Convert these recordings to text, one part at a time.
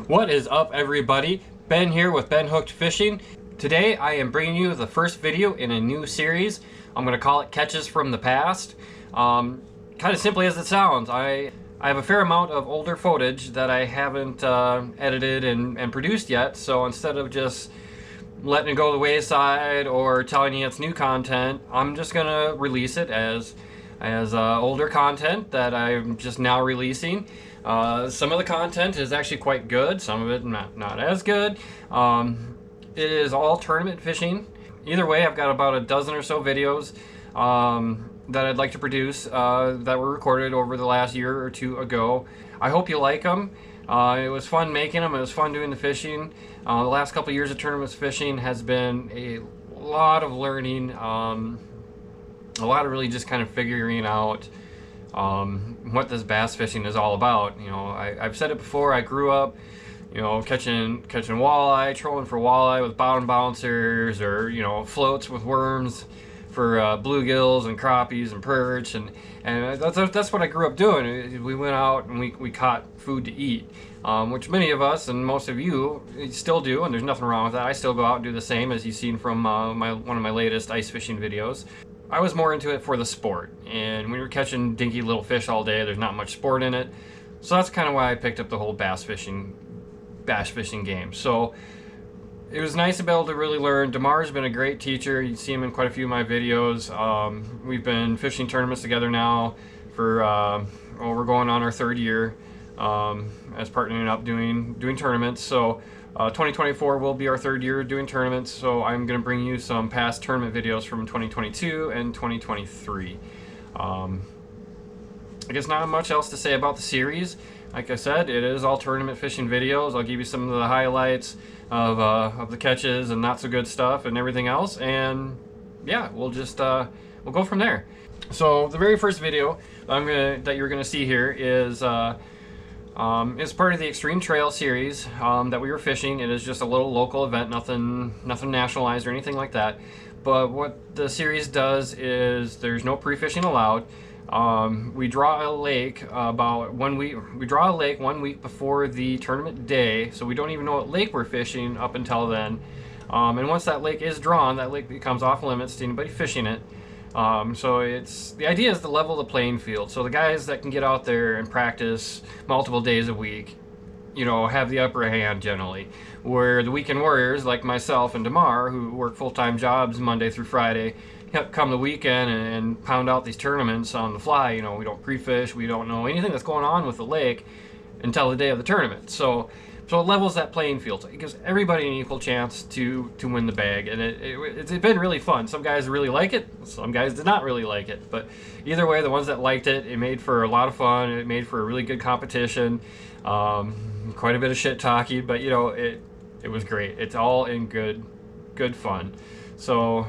What is up, everybody? Ben here with Ben Hooked Fishing. Today I am bringing you the first video in a new series. I'm going to call it Catches from the Past. Kind of simply as it sounds, I have a fair amount of older footage that I haven't edited and produced yet, so instead of just letting it go to the wayside or telling you it's new content, I'm just going to release it as older content that I'm just now releasing. Some of the content is actually quite good, some of it not as good. It is all tournament fishing. Either way, I've got about a dozen or so videos that I'd like to produce that were recorded over the last year or two ago. I hope you like them. It was fun making them. It was fun doing the fishing. The last couple of years of tournament fishing has been a lot of learning, a lot of really just kind of figuring out what this bass fishing is all about. You know, I've said it before. I grew up, you know, catching walleye, trolling for walleye with bottom bouncers, or you know, floats with worms for bluegills and crappies and perch, and that's what I grew up doing. We went out and we caught food to eat, which many of us and most of you still do, and there's nothing wrong with that. I still go out and do the same, as you've seen from one of my latest ice fishing videos. I was more into it for the sport, and when you're catching dinky little fish all day, there's not much sport in it. So that's kind of why I picked up the whole bass fishing game. So it was nice to be able to really learn. Damar's been a great teacher. You see him in quite a few of my videos. We've been fishing tournaments together now for well, we're going on our third year as partnering up doing tournaments. So 2024 will be our third year doing tournaments, so I'm going to bring you some past tournament videos from 2022 and 2023. I guess not much else to say about the series. Like I said, it is all tournament fishing videos. I'll give you some of the highlights of the catches and not so good stuff and everything else, and yeah, we'll just we'll go from there. So the very first video that you're gonna see here is part of the Extreme Trail series that we were fishing. It is just a little local event, nothing nationalized or anything like that. But what the series does is there's no pre-fishing allowed. We draw a lake about 1 week. We draw a lake 1 week before the tournament day, so we don't even know what lake we're fishing up until then. And once that lake is drawn, that lake becomes off limits to anybody fishing it. So the idea is to level the playing field. So the guys that can get out there and practice multiple days a week, you know, have the upper hand generally. Where the weekend warriors like myself and Damar, who work full-time jobs Monday through Friday, come the weekend and pound out these tournaments on the fly. You know, we don't pre-fish, we don't know anything that's going on with the lake until the day of the tournament. So it levels that playing field. It gives everybody an equal chance to win the bag, and it's been really fun. Some guys really like it, some guys did not really like it, but either way, the ones that liked it, it made for a lot of fun. It made for a really good competition, quite a bit of shit talking, but you know, it was great. It's all in good fun. So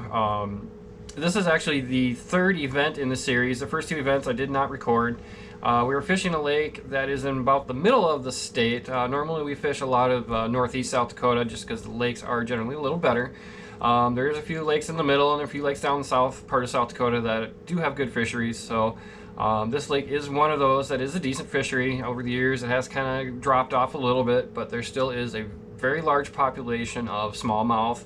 this is actually the third event in the series. The first two events I did not record. We were fishing a lake that is in about the middle of the state. Normally we fish a lot of northeast South Dakota just because the lakes are generally a little better. There's a few lakes in the middle and a few lakes down the south part of South Dakota that do have good fisheries. So this lake is one of those that is a decent fishery. Over the years it has kind of dropped off a little bit, but there still is a very large population of smallmouth.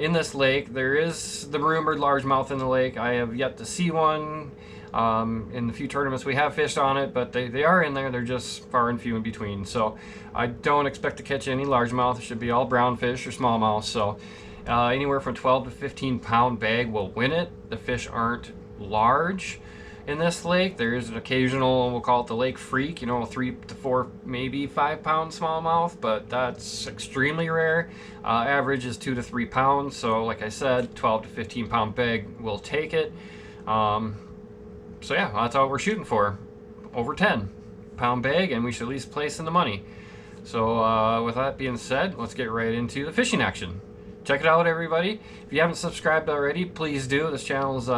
In this lake, there is the rumored largemouth in the lake. I have yet to see one. In the few tournaments we have fished on it, but they are in there. They're just far and few in between. So I don't expect to catch any largemouth. It should be all brown fish or smallmouth. So anywhere from 12 to 15 pound bag will win it. The fish aren't large in this lake. There is an occasional, we'll call it the lake freak, you know, 3 to 4, maybe 5 pound smallmouth, but that's extremely rare. Average is 2 to 3 pounds. So like I said, 12 to 15 pound bag will take it. So yeah, that's all we're shooting for. Over 10 pound bag, and we should at least place in the money. So with that being said, let's get right into the fishing action. Check it out, everybody. If you haven't subscribed already, please do. This channel's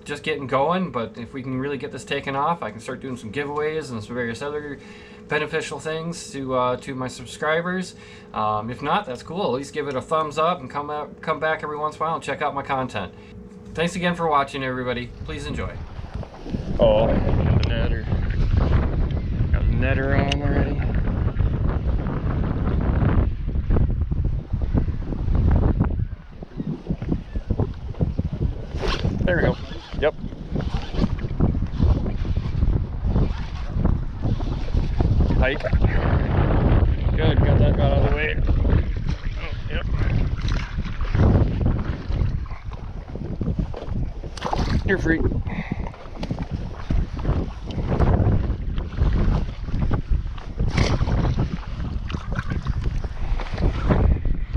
just getting going, but if we can really get this taken off, I can start doing some giveaways and some various other beneficial things to my subscribers. If not, that's cool. At least give it a thumbs up and come back every once in a while and check out my content. Thanks again for watching, everybody. Please enjoy. Oh, got the netter. Got the netter on already. pike. Good, got that out of the way. Oh, yep. You're free.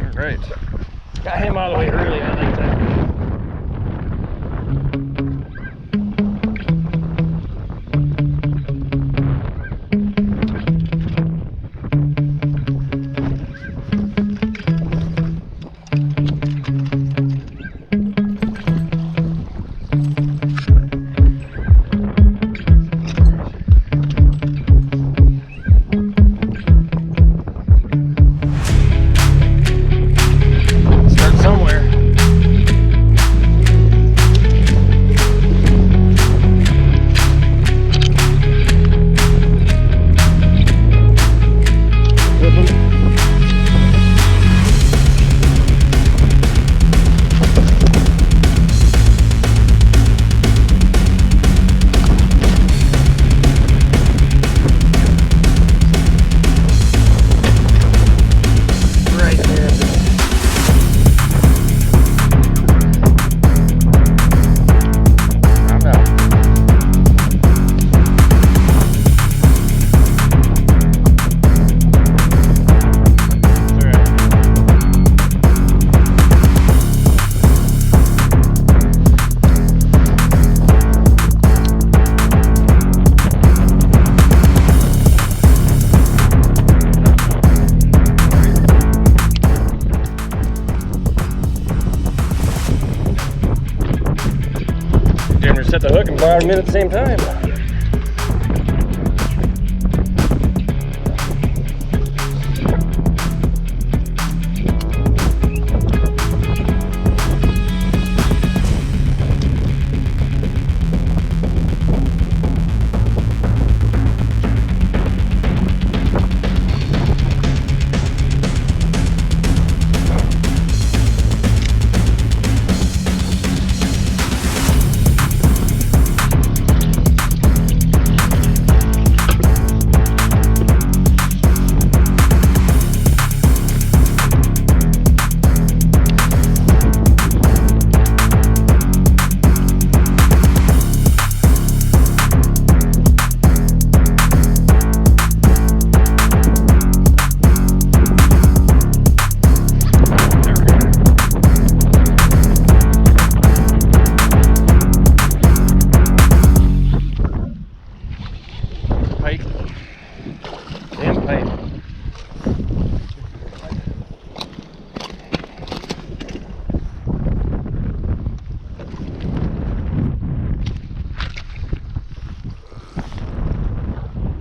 All right. Got him out of the way early, I like that. Set the hook and bar them in at the same time.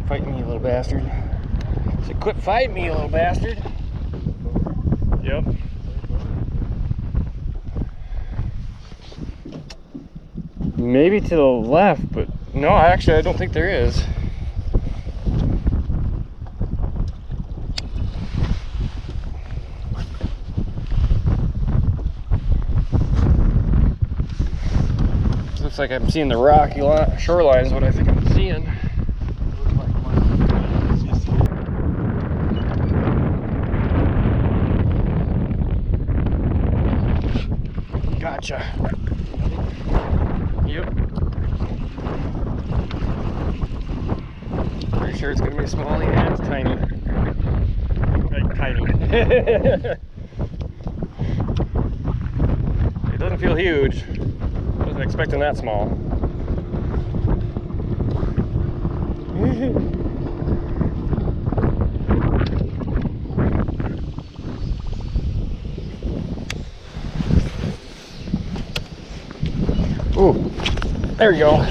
Fight me, you little bastard. So quit fighting me, you little bastard. Yep. Maybe to the left, but no, actually I don't think there is. Looks like I'm seeing the rocky shoreline is what I think I'm seeing. Gotcha. Yep. Pretty sure it's gonna be a smallie and it's tiny. Like tiny. It doesn't feel huge. Wasn't expecting that small. Ooh, there you go.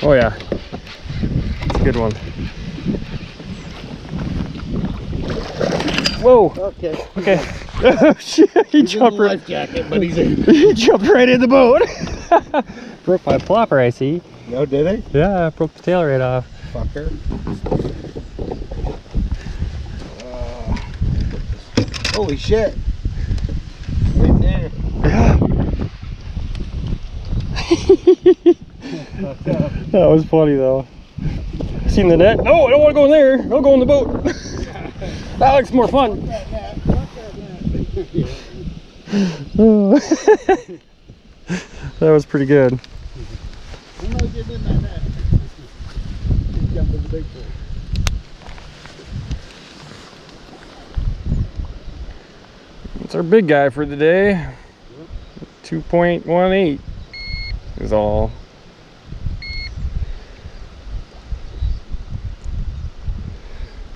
Oh yeah, it's a good one. Whoa. Okay. Okay. Oh shit! He jumped right. Life jacket, but he jumped right in the boat. Broke my plopper, I see. No, did he? Yeah, I broke the tail right off. Fucker. Holy shit! Right there. Yeah. That was funny though. Seen the net? No, I don't want to go in there. I'll go in the boat. That looks more fun. That was pretty good. I'm not getting in that net. He's jumping the big pool. It's our big guy for the day. 2.18 is all.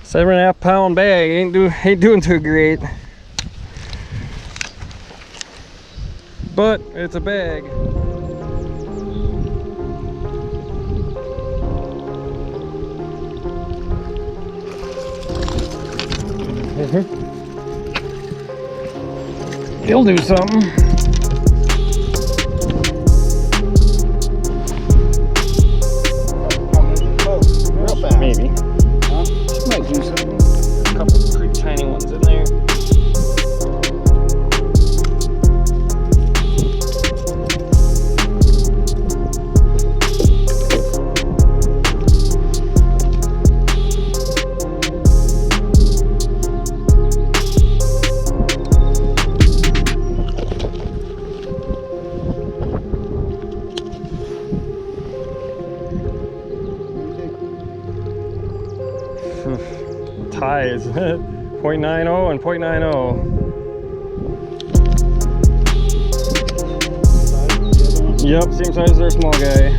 $7.5 pound bag ain't doing too great. But it's a bag. He'll do something. Real fast. Maybe. Huh? Might do something. A couple pretty tiny ones in there. Ties. 0.90 and 0.90. Yep, same size as our small guy.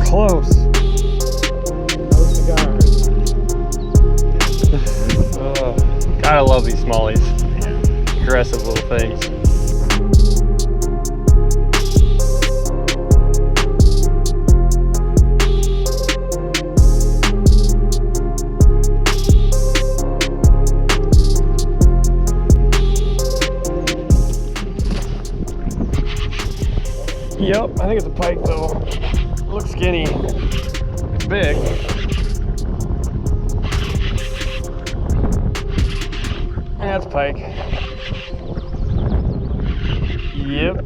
Close. No cigars. Gotta love these smallies. Aggressive little things. Yep, I think it's a pike though. It looks skinny. It's big. That's pike. Yep.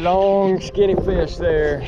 Long skinny fish there.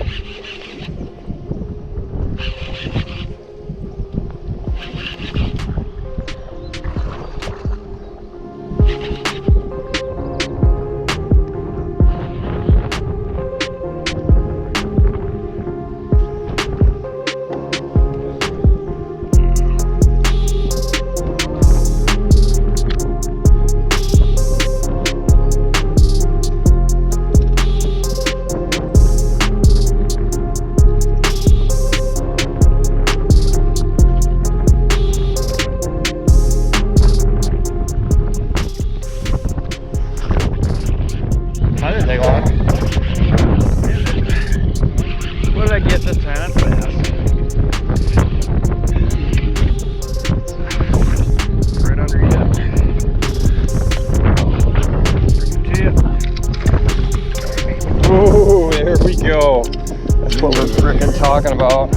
I didn't take long. What did I get this time? That's fast. Right under you. Oh, there we go. That's what we're frickin' talking about.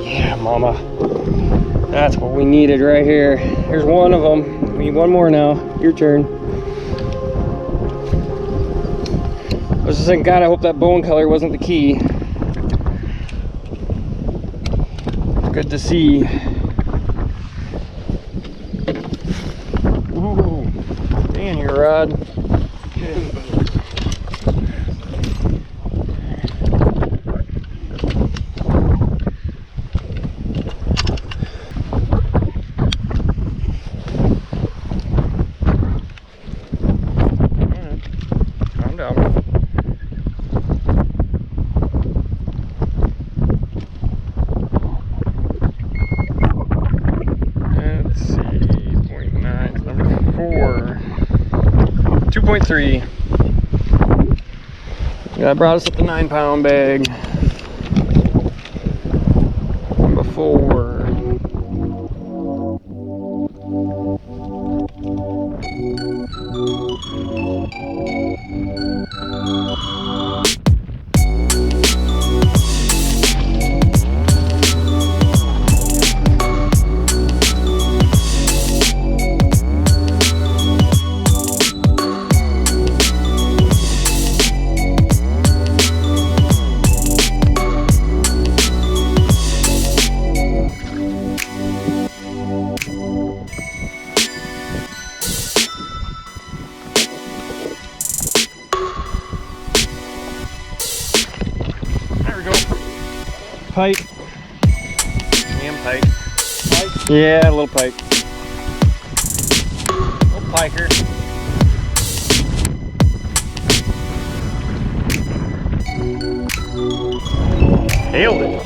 Yeah, mama. That's what we needed right here. Here's one of them. We need one more now. Your turn. I was just saying, God, I hope that bone color wasn't the key. It's good to see. Ooh, stay in here, Rod. Let's see, 0.9 is number 4. 2.3. That brought us up the 9 pound bag. Number 4. pike. Damn pike. Pike? Yeah, a little pike. Little piker. Nailed it.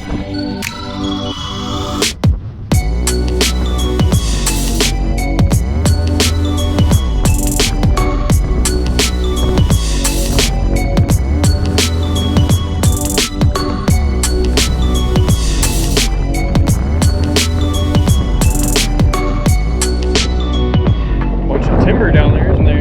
Bunch of timber down there, isn't there?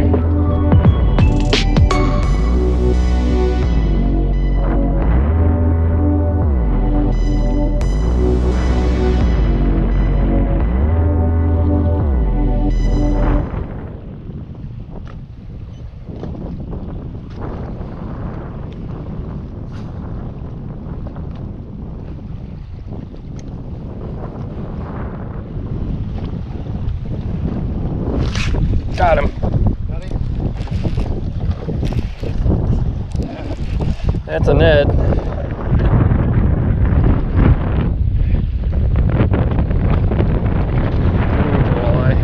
Got him. Got him? That's a Ned. Walleye.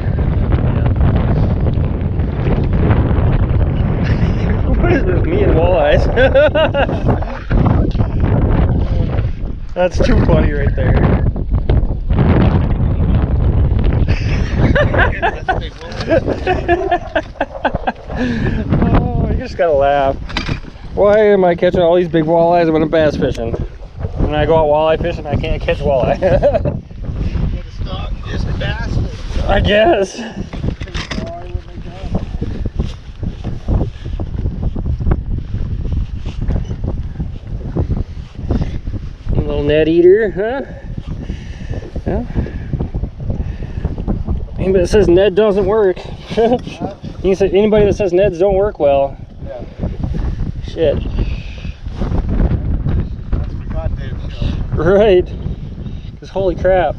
What is this? Me and walleyes? That's too funny right there. Oh, you just gotta laugh. Why am I catching all these big walleyes when I'm bass fishing? When I go out walleye fishing, I can't catch walleye. Gotta stop and just bass. I guess. A little net eater, huh? Yeah. Anybody that says Ned doesn't work. You say anybody that says Neds don't work well. Yeah. Shit. That's for goddamn sure. Right. Because holy crap.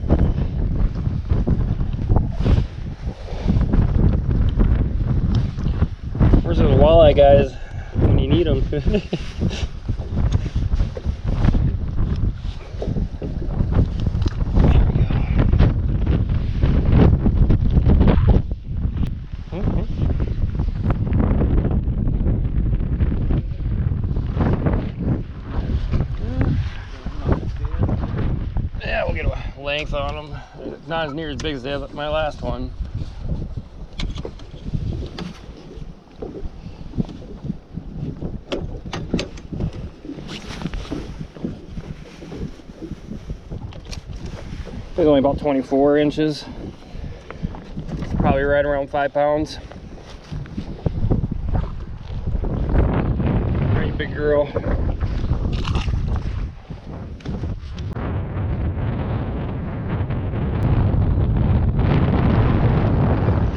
Where's those walleye guys when you need them? Yeah, we'll get a length on them. It's not as near as big as my last one. It's only about 24 inches. Probably right around 5 pounds. Pretty big girl.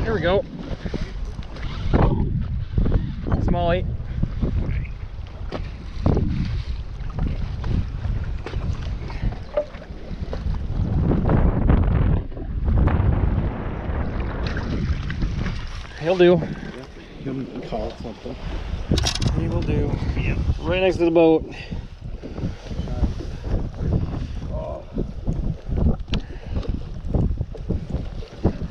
Here we go. Smallie. He'll do. He'll call it something. He will do. Yeah. Right next to the boat.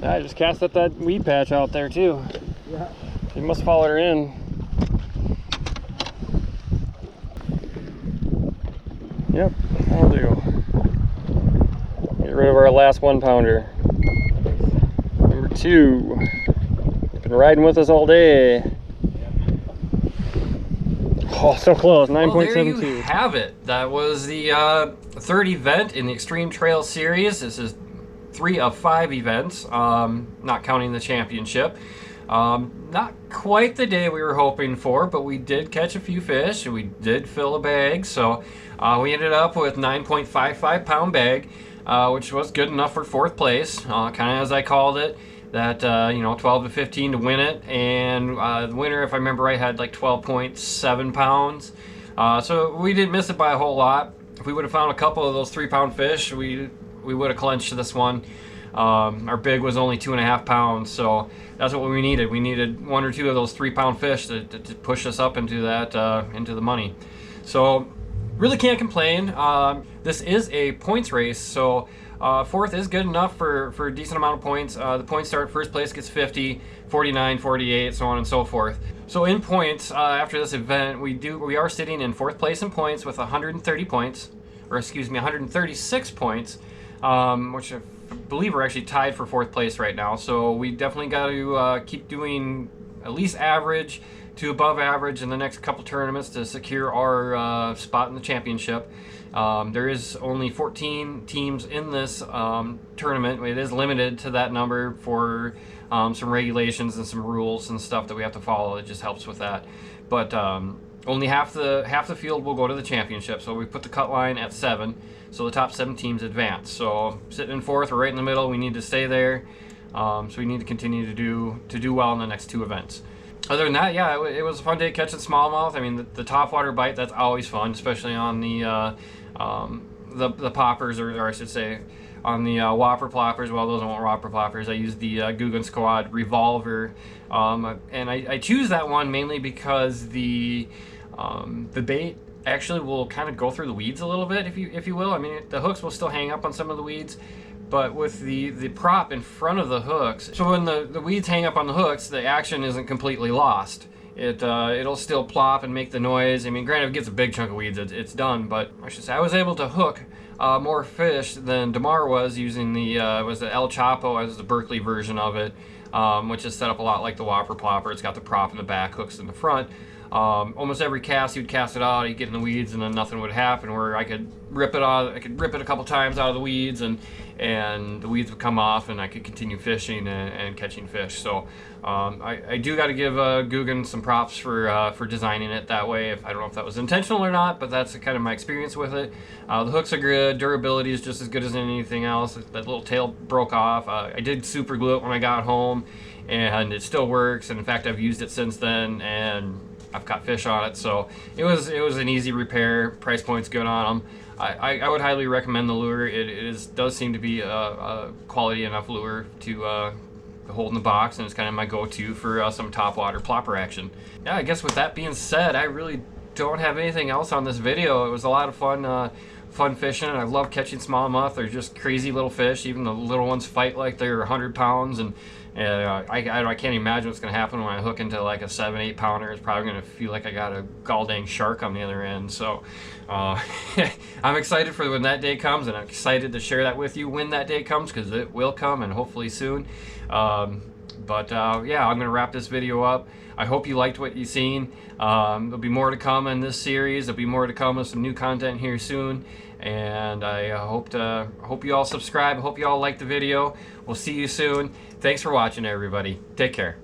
I just cast at that weed patch out there too. Yeah. You must follow her in. Yep, that'll do. Get rid of our last 1 pounder. Number 2. Been riding with us all day. Oh, so close. 9.72. Well, there you have it. That was the third event in the Extreme Trail Series. This is 3 of 5 events, not counting the championship. Not quite the day we were hoping for, but we did catch a few fish and we did fill a bag. So we ended up with 9.55 pound bag, which was good enough for 4th place, kind of as I called it. That, 12 to 15 to win it. And the winner, if I remember right, had like 12.7 pounds. So we didn't miss it by a whole lot. If we would have found a couple of those 3-pound fish, we would have clinched this one. Our big was only 2.5 pounds, so that's what we needed. We needed 1 or 2 of those 3-pound fish to push us up into that into the money. So really can't complain. This is a points race, so fourth is good enough for a decent amount of points. The points start, first place gets 50, 49, 48, so on and so forth. So in points, after this event, we are sitting in fourth place in points with 130 points, or excuse me, 136 points, which I believe we're actually tied for fourth place right now. So we definitely got to keep doing at least average to above average in the next couple tournaments to secure our spot in the championship. There is only 14 teams in this tournament. It is limited to that number for some regulations and some rules and stuff that we have to follow. It just helps with that. But only half the field will go to the championship. So we put the cut line at 7. So the top 7 teams advance. So sitting in fourth, we're right in the middle. We need to stay there. So we need to continue to do well in the next 2 events. Other than that, yeah, it was a fun day catching smallmouth. I mean, the topwater bite, that's always fun, especially on the poppers, or I should say, on the whopper ploppers. Well, those aren't whopper ploppers. I use the Guggen Squad revolver, and I choose that one mainly because the bait actually will kind of go through the weeds a little bit, if you will. I mean, the hooks will still hang up on some of the weeds, but with the prop in front of the hooks, so when the weeds hang up on the hooks, the action isn't completely lost. It'll still plop and make the noise. I mean, granted, if it gets a big chunk of weeds, it's done, but I should say I was able to hook more fish than DeMar was using the El Chapo as the Berkeley version of it, which is set up a lot like the whopper plopper. It's got the prop in the back, hooks in the front. Almost every cast, you'd cast it out, you'd get in the weeds, and then nothing would happen. Where I could rip it a couple times out of the weeds, and the weeds would come off, and I could continue fishing and catching fish. So I do got to give Guggen some props for designing it that way. I don't know if that was intentional or not, but that's kind of my experience with it. The hooks are good, durability is just as good as anything else. That little tail broke off. I did super glue it when I got home, and it still works. And in fact, I've used it since then, and I've caught fish on it, so it was an easy repair. Price point's good on them. I would highly recommend the lure. It does seem to be a quality enough lure to hold in the box, and it's kind of my go-to for some topwater plopper action. Yeah, I guess with that being said, I really don't have anything else on this video. It was a lot of fun fishing, and I love catching smallmouth. They're just crazy little fish. Even the little ones fight like they're 100 pounds, and I can't imagine what's going to happen when I hook into like a 7-8 pounder. It's probably going to feel like I got a gall-dang shark on the other end. So I'm excited for when that day comes, and I'm excited to share that with you when that day comes, because it will come, and hopefully soon. Yeah, I'm going to wrap this video up. I hope you liked what you've seen. There'll be more to come in this series. There'll be more to come with some new content here soon. And I hope you all subscribe. I hope you all like the video. We'll see you soon. Thanks for watching, everybody. Take care.